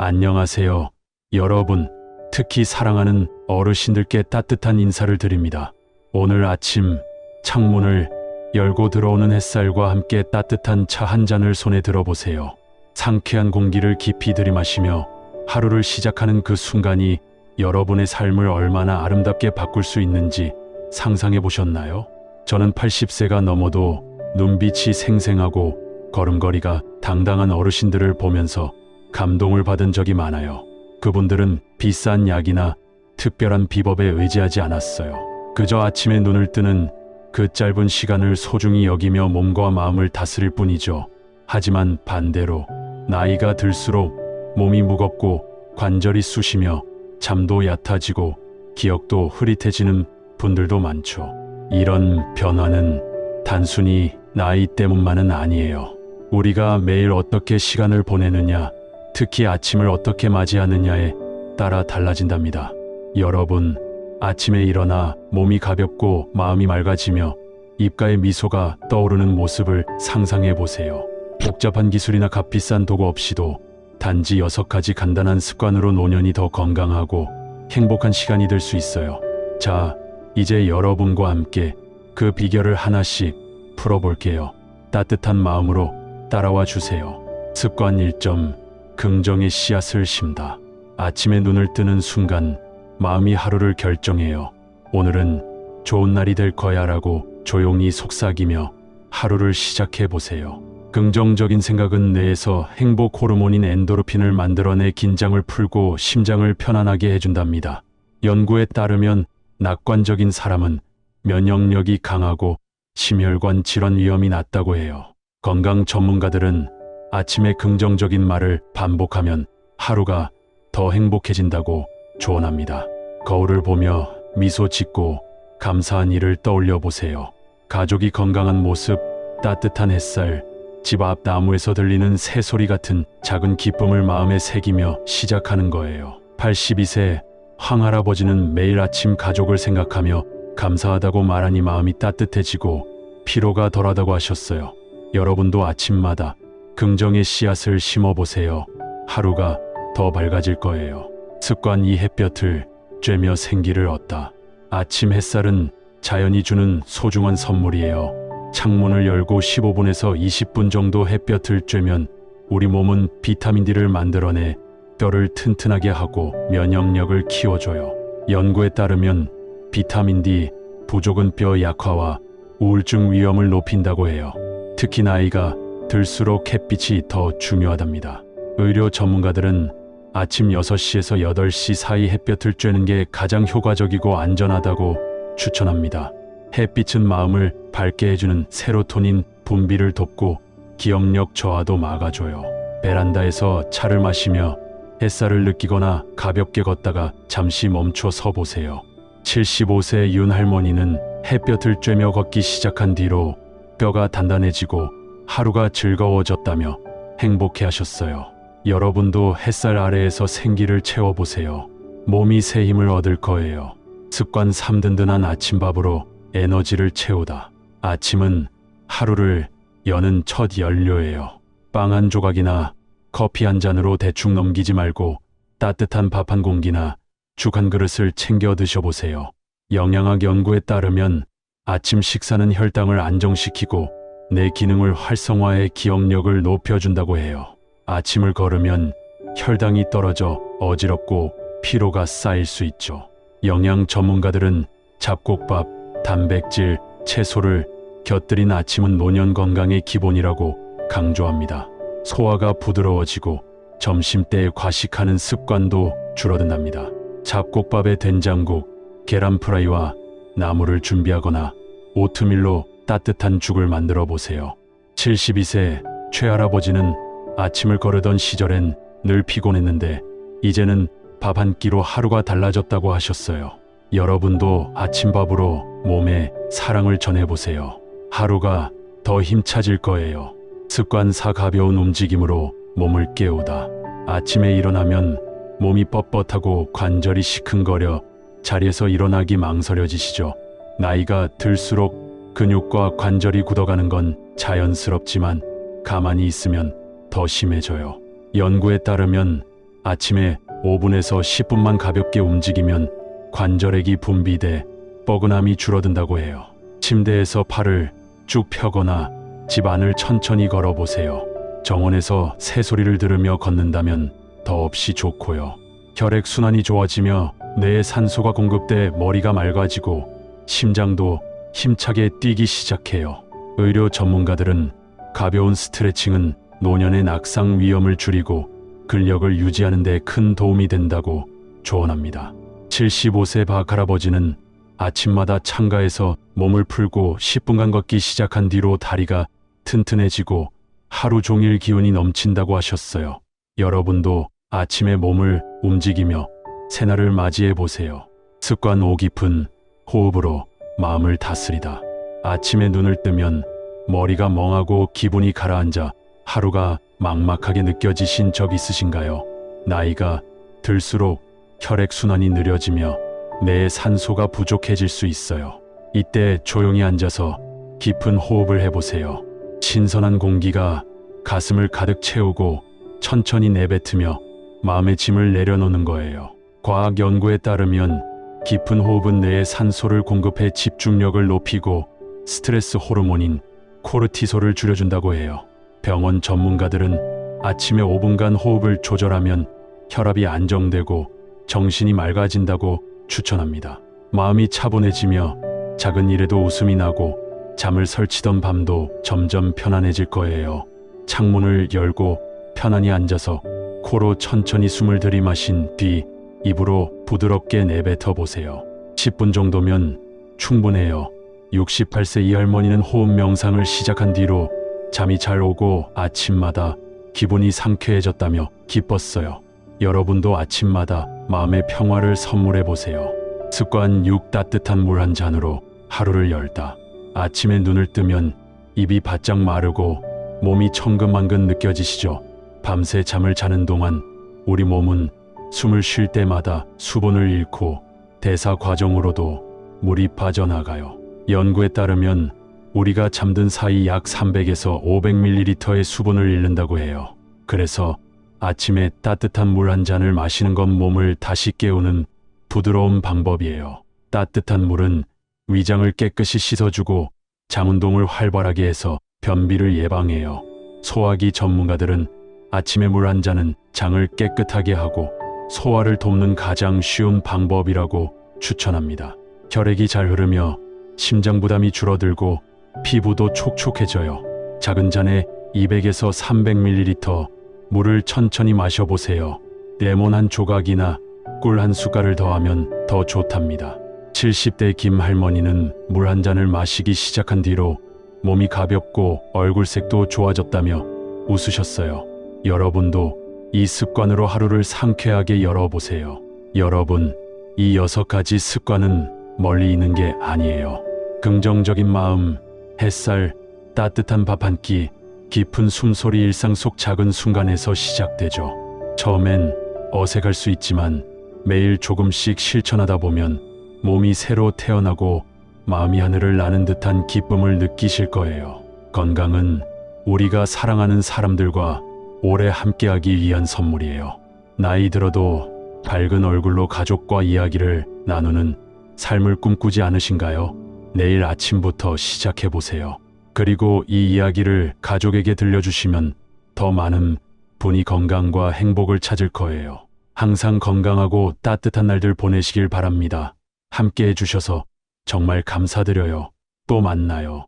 안녕하세요, 여러분. 특히 사랑하는 어르신들께 따뜻한 인사를 드립니다. 오늘 아침 창문을 열고 들어오는 햇살과 함께 따뜻한 차 한 잔을 손에 들어보세요. 상쾌한 공기를 깊이 들이마시며 하루를 시작하는 그 순간이 여러분의 삶을 얼마나 아름답게 바꿀 수 있는지 상상해 보셨나요? 저는 80세가 넘어도 눈빛이 생생하고 걸음걸이가 당당한 어르신들을 보면서 감동을 받은 적이 많아요. 그분들은 비싼 약이나 특별한 비법에 의지하지 않았어요. 그저 아침에 눈을 뜨는 그 짧은 시간을 소중히 여기며 몸과 마음을 다스릴 뿐이죠. 하지만 반대로 나이가 들수록 몸이 무겁고 관절이 쑤시며 잠도 얕아지고 기억도 흐릿해지는 분들도 많죠. 이런 변화는 단순히 나이 때문만은 아니에요. 우리가 매일 어떻게 시간을 보내느냐, 특히 아침을 어떻게 맞이하느냐에 따라 달라진답니다. 여러분, 아침에 일어나 몸이 가볍고 마음이 맑아지며 입가에 미소가 떠오르는 모습을 상상해 보세요. 복잡한 기술이나 값비싼 도구 없이도 단지 6가지 간단한 습관으로 노년이 더 건강하고 행복한 시간이 될 수 있어요. 자, 이제 여러분과 함께 그 비결을 하나씩 풀어볼게요. 따뜻한 마음으로 따라와 주세요. 습관 1점, 긍정의 씨앗을 심다. 아침에 눈을 뜨는 순간 마음이 하루를 결정해요. 오늘은 좋은 날이 될 거야 라고 조용히 속삭이며 하루를 시작해 보세요. 긍정적인 생각은 뇌에서 행복 호르몬인 엔도르핀을 만들어내 긴장을 풀고 심장을 편안하게 해준답니다. 연구에 따르면 낙관적인 사람은 면역력이 강하고 심혈관 질환 위험이 낮다고 해요. 건강 전문가들은 아침에 긍정적인 말을 반복하면 하루가 더 행복해진다고 조언합니다. 거울을 보며 미소 짓고 감사한 일을 떠올려 보세요. 가족이 건강한 모습, 따뜻한 햇살, 집 앞 나무에서 들리는 새소리 같은 작은 기쁨을 마음에 새기며 시작하는 거예요. 82세 황할아버지는 매일 아침 가족을 생각하며 감사하다고 말하니 마음이 따뜻해지고 피로가 덜하다고 하셨어요. 여러분도 아침마다 긍정의 씨앗을 심어보세요. 하루가 더 밝아질 거예요. 습관 2, 햇볕을 쬐며 생기를 얻다. 아침 햇살은 자연이 주는 소중한 선물이에요. 창문을 열고 15분에서 20분 정도 햇볕을 쬐면 우리 몸은 비타민 D를 만들어내 뼈를 튼튼하게 하고 면역력을 키워줘요. 연구에 따르면 비타민 D 부족은 뼈 약화와 우울증 위험을 높인다고 해요. 특히 나이가 들수록 햇빛이 더 중요하답니다. 의료 전문가들은 아침 6시에서 8시 사이 햇볕을 쬐는 게 가장 효과적이고 안전하다고 추천합니다. 햇빛은 마음을 밝게 해주는 세로토닌 분비를 돕고 기억력 저하도 막아줘요. 베란다에서 차를 마시며 햇살을 느끼거나 가볍게 걷다가 잠시 멈춰 서 보세요. 75세 윤 할머니는 햇볕을 쬐며 걷기 시작한 뒤로 뼈가 단단해지고 하루가 즐거워졌다며 행복해 하셨어요. 여러분도 햇살 아래에서 생기를 채워보세요. 몸이 새 힘을 얻을 거예요. 습관 3, 든든한 아침밥으로 에너지를 채우다. 아침은 하루를 여는 첫 연료예요. 빵 한 조각이나 커피 한 잔으로 대충 넘기지 말고 따뜻한 밥 한 공기나 죽 한 그릇을 챙겨 드셔보세요. 영양학 연구에 따르면 아침 식사는 혈당을 안정시키고 뇌 기능을 활성화해 기억력을 높여준다고 해요. 아침을 걸으면 혈당이 떨어져 어지럽고 피로가 쌓일 수 있죠. 영양 전문가들은 잡곡밥, 단백질, 채소를 곁들인 아침은 노년 건강의 기본이라고 강조합니다. 소화가 부드러워지고 점심때 과식하는 습관도 줄어든답니다. 잡곡밥에 된장국, 계란 프라이와 나물을 준비하거나 오트밀로 따뜻한 죽을 만들어 보세요. 72세 최할아버지는 아침을 거르던 시절엔 늘 피곤했는데 이제는 밥 한 끼로 하루가 달라졌다고 하셨어요. 여러분도 아침밥으로 몸에 사랑을 전해보세요. 하루가 더 힘차질 거예요. 습관 4, 가벼운 움직임으로 몸을 깨우다. 아침에 일어나면 몸이 뻣뻣하고 관절이 시큰거려 자리에서 일어나기 망설여지시죠. 나이가 들수록 근육과 관절이 굳어가는 건 자연스럽지만 가만히 있으면 더 심해져요. 연구에 따르면 아침에 5분에서 10분만 가볍게 움직이면 관절액이 분비돼 뻐근함이 줄어든다고 해요. 침대에서 팔을 쭉 펴거나 집 안을 천천히 걸어보세요. 정원에서 새소리를 들으며 걷는다면 더없이 좋고요. 혈액순환이 좋아지며 뇌에 산소가 공급돼 머리가 맑아지고 심장도 힘차게 뛰기 시작해요. 의료 전문가들은 가벼운 스트레칭은 노년의 낙상 위험을 줄이고 근력을 유지하는 데 큰 도움이 된다고 조언합니다. 75세 박 할아버지는 아침마다 창가에서 몸을 풀고 10분간 걷기 시작한 뒤로 다리가 튼튼해지고 하루 종일 기운이 넘친다고 하셨어요. 여러분도 아침에 몸을 움직이며 새날을 맞이해 보세요. 습관 5. 깊은 호흡으로 마음을 다스리다. 아침에 눈을 뜨면 머리가 멍하고 기분이 가라앉아 하루가 막막하게 느껴지신 적 있으신가요? 나이가 들수록 혈액순환이 느려지며 뇌의 산소가 부족해질 수 있어요. 이때 조용히 앉아서 깊은 호흡을 해보세요. 신선한 공기가 가슴을 가득 채우고 천천히 내뱉으며 마음의 짐을 내려놓는 거예요. 과학 연구에 따르면 깊은 호흡은 뇌에 산소를 공급해 집중력을 높이고 스트레스 호르몬인 코르티솔을 줄여준다고 해요. 병원 전문가들은 아침에 5분간 호흡을 조절하면 혈압이 안정되고 정신이 맑아진다고 추천합니다. 마음이 차분해지며 작은 일에도 웃음이 나고 잠을 설치던 밤도 점점 편안해질 거예요. 창문을 열고 편안히 앉아서 코로 천천히 숨을 들이마신 뒤 입으로 부드럽게 내뱉어 보세요. 10분 정도면 충분해요. 68세 이 할머니는 호흡 명상을 시작한 뒤로 잠이 잘 오고 아침마다 기분이 상쾌해졌다며 기뻤어요. 여러분도 아침마다 마음의 평화를 선물해 보세요. 습관 6. 따뜻한 물 한 잔으로 하루를 열다. 아침에 눈을 뜨면 입이 바짝 마르고 몸이 천근만근 느껴지시죠? 밤새 잠을 자는 동안 우리 몸은 숨을 쉴 때마다 수분을 잃고 대사 과정으로도 물이 빠져나가요. 연구에 따르면 우리가 잠든 사이 약 300에서 500ml의 수분을 잃는다고 해요. 그래서 아침에 따뜻한 물 한 잔을 마시는 건 몸을 다시 깨우는 부드러운 방법이에요. 따뜻한 물은 위장을 깨끗이 씻어주고 장운동을 활발하게 해서 변비를 예방해요. 소화기 전문가들은 아침에 물 한 잔은 장을 깨끗하게 하고 소화를 돕는 가장 쉬운 방법이라고 추천합니다. 혈액이 잘 흐르며 심장 부담이 줄어들고 피부도 촉촉해져요. 작은 잔에 200에서 300ml 물을 천천히 마셔보세요. 레몬 한 조각이나 꿀 한 숟갈을 더하면 더 좋답니다. 70대 김 할머니는 물 한 잔을 마시기 시작한 뒤로 몸이 가볍고 얼굴색도 좋아졌다며 웃으셨어요. 여러분도 이 습관으로 하루를 상쾌하게 열어보세요. 여러분, 이 6가지 습관은 멀리 있는 게 아니에요. 긍정적인 마음, 햇살, 따뜻한 밥 한 끼, 깊은 숨소리 일상 속 작은 순간에서 시작되죠. 처음엔 어색할 수 있지만 매일 조금씩 실천하다 보면 몸이 새로 태어나고 마음이 하늘을 나는 듯한 기쁨을 느끼실 거예요. 건강은 우리가 사랑하는 사람들과 오래 함께하기 위한 선물이에요. 나이 들어도 밝은 얼굴로 가족과 이야기를 나누는 삶을 꿈꾸지 않으신가요? 내일 아침부터 시작해보세요. 그리고 이 이야기를 가족에게 들려주시면 더 많은 분이 건강과 행복을 찾을 거예요. 항상 건강하고 따뜻한 날들 보내시길 바랍니다. 함께 해주셔서 정말 감사드려요. 또 만나요.